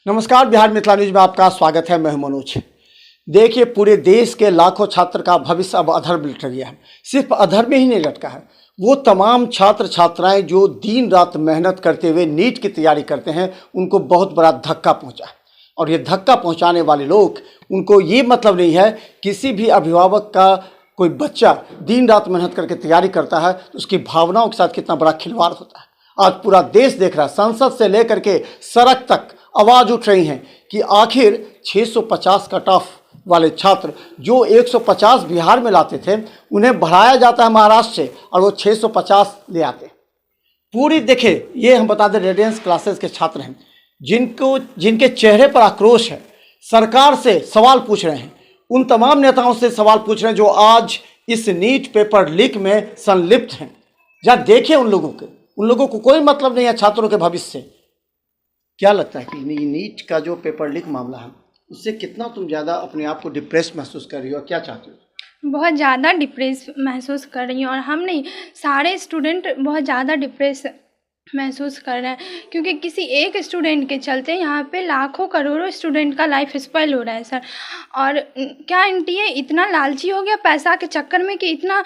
नमस्कार, बिहार मिथिला न्यूज में आपका स्वागत है। मैं हूं मनोज। देखिए, पूरे देश के लाखों छात्र का भविष्य अब अधर में लटक गया है। सिर्फ अधर में ही नहीं लटका है, वो तमाम छात्र छात्राएं जो दिन रात मेहनत करते हुए नीट की तैयारी करते हैं, उनको बहुत बड़ा धक्का पहुंचा है। और ये धक्का पहुंचाने वाले लोग, उनको ये मतलब नहीं है किसी भी अभिभावक का कोई बच्चा दिन रात मेहनत करके तैयारी करता है तो उसकी भावनाओं के साथ कितना बड़ा खिलवाड़ होता है। आज पूरा देश देख रहा है, संसद से लेकर के सड़क तक आवाज़ उठ रही हैं कि आखिर 650 कट ऑफ वाले छात्र जो 150 बिहार में लाते थे, उन्हें बढ़ाया जाता है महाराष्ट्र से और वो 650 ले आते। पूरी देखिए, ये हम बता दें, रेडियंस क्लासेस के छात्र हैं जिनके चेहरे पर आक्रोश है। सरकार से सवाल पूछ रहे हैं, उन तमाम नेताओं से सवाल पूछ रहे हैं जो आज इस नीट पेपर लीक में संलिप्त हैं। जहाँ देखिए उन लोगों को कोई मतलब नहीं है छात्रों के भविष्य से। क्या लगता है कि नीट का जो पेपर लीक मामला है, उससे कितना तुम ज़्यादा अपने आप को डिप्रेस महसूस कर रही हो, क्या चाहती हो? बहुत ज़्यादा डिप्रेस महसूस कर रही हूँ, और हम नहीं, सारे स्टूडेंट बहुत ज़्यादा डिप्रेस महसूस कर रहे हैं, क्योंकि किसी एक स्टूडेंट के चलते यहाँ पे लाखों करोड़ों स्टूडेंट का लाइफ स्पॉइल हो रहा है सर। और क्या एनटीए इतना लालची हो गया पैसा के चक्कर में कि इतना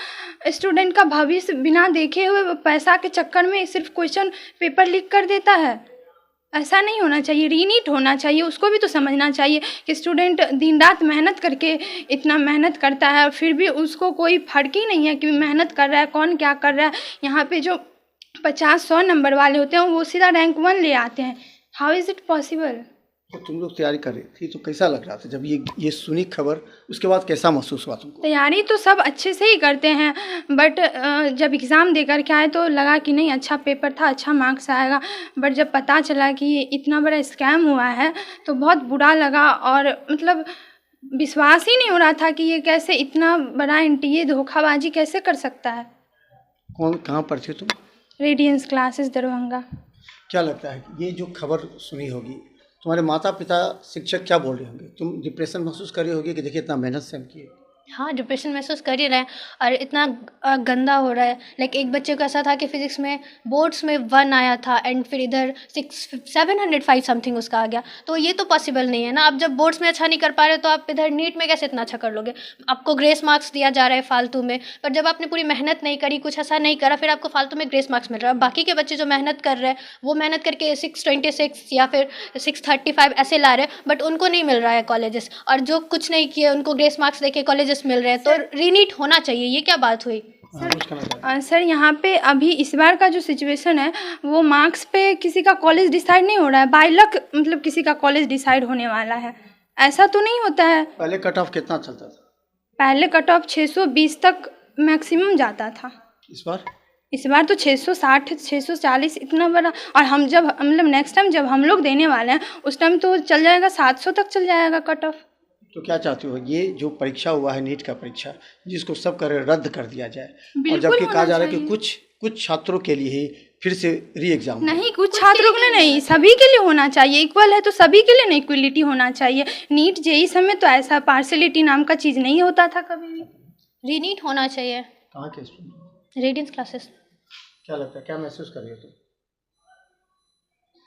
स्टूडेंट का भविष्य बिना देखे हुए पैसा के चक्कर में सिर्फ क्वेश्चन पेपर लीक कर देता है? ऐसा नहीं होना चाहिए, रीनीट होना चाहिए। उसको भी तो समझना चाहिए कि स्टूडेंट दिन रात मेहनत करके इतना मेहनत करता है और फिर भी उसको कोई फर्क ही नहीं है कि मेहनत कर रहा है, कौन क्या कर रहा है। यहाँ पे जो 50-100 नंबर वाले होते हैं वो सीधा रैंक 1 ले आते हैं। How is it possible? तो तुम लोग तैयारी कर रही थी तो कैसा लग रहा था जब ये सुनी खबर? उसके बाद कैसा महसूस हुआ तुमको? तैयारी तो सब अच्छे से ही करते हैं, बट जब एग्ज़ाम देकर के आए तो लगा कि नहीं, अच्छा पेपर था, अच्छा मार्क्स आएगा। बट जब पता चला कि ये इतना बड़ा स्कैम हुआ है तो बहुत बुरा लगा, और मतलब विश्वास ही नहीं हो रहा था कि ये कैसे इतना बड़ा एनटीए धोखाबाजी कैसे कर सकता है। कहाँ पर थे तुम? Radiance classes, Darbhanga. क्या लगता है ये जो खबर सुनी होगी, तुम्हारे माता पिता शिक्षक क्या बोल रहे होंगे? तुम डिप्रेशन महसूस कर रही होगी कि देखिए इतना मेहनत से हम किए। हाँ, डिप्रेशन महसूस कर ही रहे हैं, और इतना गंदा हो रहा है। लाइक एक बच्चे को ऐसा था कि फिजिक्स में बोर्ड्स में 1 आया था एंड फिर इधर 705 समथिंग उसका आ गया। तो ये तो पॉसिबल नहीं है ना। आप जब बोर्ड्स में अच्छा नहीं कर पा रहे तो आप इधर नीट में कैसे इतना अच्छा कर लोगे? आपको ग्रेस मार्क्स दिया जा रहा है फालतू में, पर जब आपने पूरी मेहनत नहीं करी, कुछ ऐसा नहीं करा, फिर आपको फालतू में ग्रेस मार्क्स मिल रहा है। बाकी के बच्चे जो मेहनत कर रहे हैं वो मेहनत करके 626 या फिर 635 ऐसे ला रहे हैं, बट उनको नहीं मिल रहा है कॉलेजेस। और जो कुछ नहीं किए उनको ग्रेस मार्क्स देके कॉलेजेस मिल रहे हैं। तो रीनीट होना चाहिए। ये क्या बात हुई? सर यहाँ पे अभी इस बार का जो सिचुएशन है वो मार्क्स पे किसी का कॉलेज डिसाइड नहीं हो रहा है, बाय लक मतलब किसी का कॉलेज डिसाइड होने वाला है। ऐसा तो नहीं होता है। पहले कट ऑफ कितना चलता था? पहले कट ऑफ 620 तक मैक्सिमम जाता था। इस बार तो 660 640 इतना बड़ा। और हम जब मतलब नेक्स्ट टाइम जब हम लोग देने वाले हैं उस टाइम तो चल जाएगा 700 तक चल जाएगा कट ऑफ। तो क्या चाहती हो, ये जो परीक्षा हुआ है नीट का परीक्षा, जिसको सब करे रद्द कर दिया जाए? और जबकि कहा जा रहा है कि कुछ छात्रों के लिए ही फिर से री एग्जाम नहीं, कुछ छात्रों के लिए नहीं, सभी के लिए होना चाहिए। इक्वल है तो सभी के लिए नहीं, इक्वलिटी होना चाहिए। नीट जेई समय तो ऐसा पार्शलिटी नाम का चीज़ नहीं होता था कभी भी। रीनीट होना चाहिए। कहाँ के? Radiance classes. क्या लगता है, क्या महसूस कर रही हो तुम?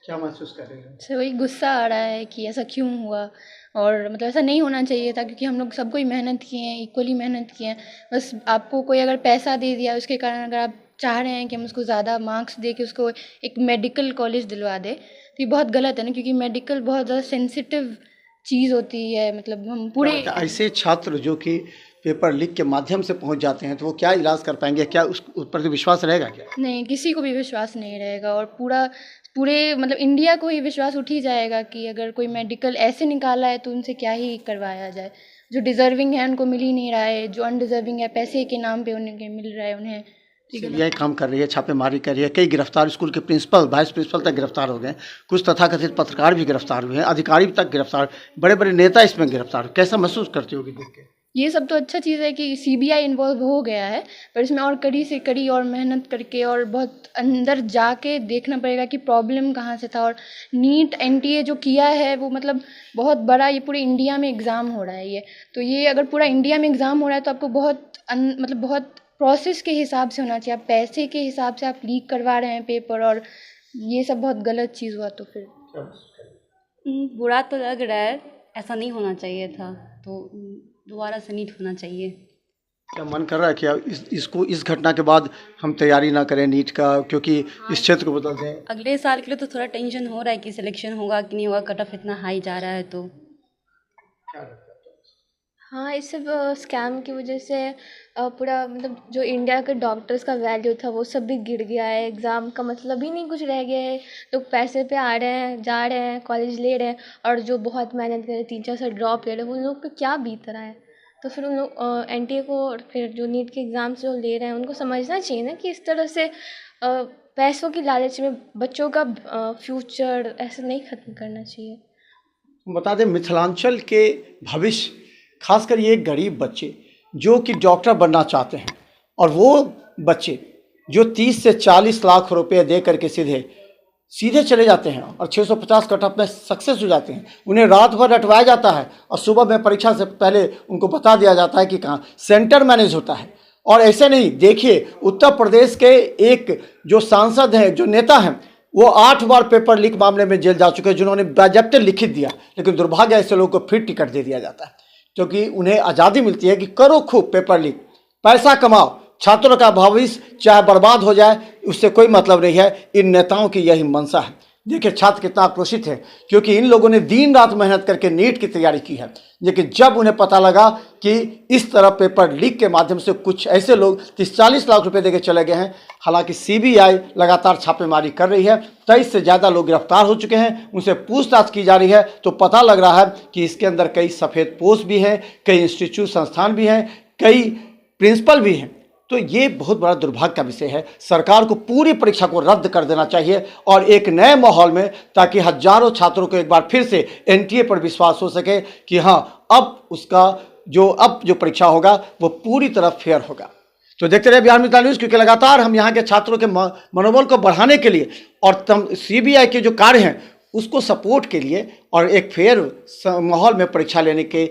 क्या महसूस कर रही हो? से वही गुस्सा आ रहा है कि ऐसा क्यों हुआ, और मतलब ऐसा नहीं होना चाहिए था, क्योंकि हम लोग सबको ही मेहनत किए हैं, इक्वली मेहनत किए हैं। बस आपको कोई अगर पैसा दे दिया उसके कारण अगर आप चाह रहे हैं कि हम उसको ज़्यादा मार्क्स दे के उसको एक मेडिकल कॉलेज दिलवा दे, तो ये बहुत गलत है ना, क्योंकि मेडिकल बहुत ज़्यादा सेंसिटिव चीज़ होती है। मतलब हम पूरे ऐसे छात्र जो कि पेपर लीक के माध्यम से पहुंच जाते हैं तो वो क्या इलाज कर पाएंगे? क्या उस पर विश्वास रहेगा क्या? नहीं, किसी को भी विश्वास नहीं रहेगा, और पूरे मतलब इंडिया को ही विश्वास उठ ही जाएगा कि अगर कोई मेडिकल ऐसे निकाला है तो उनसे क्या ही करवाया जाए। जो डिज़र्विंग है उनको मिल ही नहीं रहा है, जो अनडिज़र्विंग है पैसे के नाम पे उन्हें मिल रहा है उन्हें। यही काम कर रही है, छापेमारी कर रही है। कई गिरफ्तार, स्कूल के प्रिंसिपल, वाइस प्रिंसिपल तक गिरफ्तार हो गए। कुछ तथाकथित पत्रकार भी गिरफ्तार हुए हैं, अधिकारी तक गिरफ्तार, बड़े बड़े नेता इसमें गिरफ्तार। कैसा महसूस करती होगी देख के? ये सब तो अच्छा चीज़ है कि सीबीआई इन्वॉल्व हो गया है, पर इसमें और कड़ी से कड़ी और मेहनत करके और बहुत अंदर जाके देखना पड़ेगा कि प्रॉब्लम कहाँ से था। और नीट एनटीए जो किया है वो मतलब बहुत बड़ा, ये पूरे इंडिया में एग्ज़ाम हो रहा है ये। तो ये अगर पूरा इंडिया में एग्ज़ाम हो रहा है तो आपको मतलब बहुत प्रोसेस के हिसाब से होना चाहिए। आप पैसे के हिसाब से आप लीक करवा रहे हैं पेपर, और ये सब बहुत गलत चीज़ हुआ। तो फिर बुरा तो लग रहा है, ऐसा नहीं होना चाहिए था, तो दोबारा से नीट होना चाहिए। क्या मन कर रहा है कि इसको इस घटना के बाद हम तैयारी ना करें नीट का, क्योंकि इस क्षेत्र को बदल दें? अगले साल के लिए तो थोड़ा टेंशन हो रहा है कि सिलेक्शन होगा कि नहीं होगा, कट ऑफ इतना हाई जा रहा है तो। हाँ, इस सब स्कैम की वजह से पूरा मतलब जो इंडिया के डॉक्टर्स का वैल्यू था वो सब भी गिर गया है। एग्ज़ाम का मतलब ही नहीं कुछ रह गया है। लोग पैसे पे आ रहे हैं, जा रहे हैं, कॉलेज ले रहे हैं, और जो बहुत मेहनत कर रहे हैं, 3-4 साल ड्रॉप ले रहे हैं, उन लोग पे क्या बीत रहा है। तो फिर उन लोग एनटीए को और फिर जो नीट के एग्ज़ाम्स जो ले रहे हैं उनको समझना चाहिए ना कि इस तरह से पैसों की लालच में बच्चों का फ्यूचर ऐसे नहीं ख़त्म करना चाहिए। बता दें, मिथिलांचल के भविष्य, खासकर ये गरीब बच्चे जो कि डॉक्टर बनना चाहते हैं, और वो बच्चे जो 30 से 40 लाख रुपए दे करके सीधे चले जाते हैं और 650 कट ऑफ में सक्सेस हो जाते हैं, उन्हें रात भर रटवाया जाता है और सुबह में परीक्षा से पहले उनको बता दिया जाता है कि कहाँ सेंटर मैनेज होता है। और ऐसे नहीं, देखिए उत्तर प्रदेश के एक जो सांसद हैं, जो नेता हैं, वो 8 बार पेपर लीक मामले में जेल जा चुके हैं, जिन्होंने बाज़ाब्ते लिखित दिया, लेकिन दुर्भाग्य ऐसे लोगों को फिर टिकट दे दिया जाता है, क्योंकि उन्हें आज़ादी मिलती है कि करो खूब पेपर लीक, पैसा कमाओ, छात्रों का भविष्य चाहे बर्बाद हो जाए उससे कोई मतलब नहीं है। इन नेताओं की यही मंशा है। देखिए छात्र कितना आक्रोशित है, क्योंकि इन लोगों ने दिन रात मेहनत करके नीट की तैयारी की है, लेकिन जब उन्हें पता लगा कि इस तरह पेपर लीक के माध्यम से कुछ ऐसे लोग 30-40 लाख रुपए देके चले गए हैं, हालांकि सीबीआई लगातार छापेमारी कर रही है, 23 से ज़्यादा लोग गिरफ्तार हो चुके हैं, उनसे पूछताछ की जा रही है, तो पता लग रहा है कि इसके अंदर कई सफ़ेद पोश भी हैं, कई इंस्टीट्यूट संस्थान भी हैं, कई प्रिंसिपल भी हैं। तो ये बहुत बड़ा दुर्भाग्य का विषय है। सरकार को पूरी परीक्षा को रद्द कर देना चाहिए और एक नए माहौल में, ताकि हजारों छात्रों को एक बार फिर से एनटीए पर विश्वास हो सके कि हाँ, अब जो परीक्षा होगा वो पूरी तरह फेयर होगा। तो देखते रहे बिहार मित्र न्यूज़, क्योंकि लगातार हम यहाँ के छात्रों के मनोबल को बढ़ाने के लिए और सीबीआई के जो कार्य हैं उसको सपोर्ट के लिए और एक फेयर माहौल में परीक्षा लेने के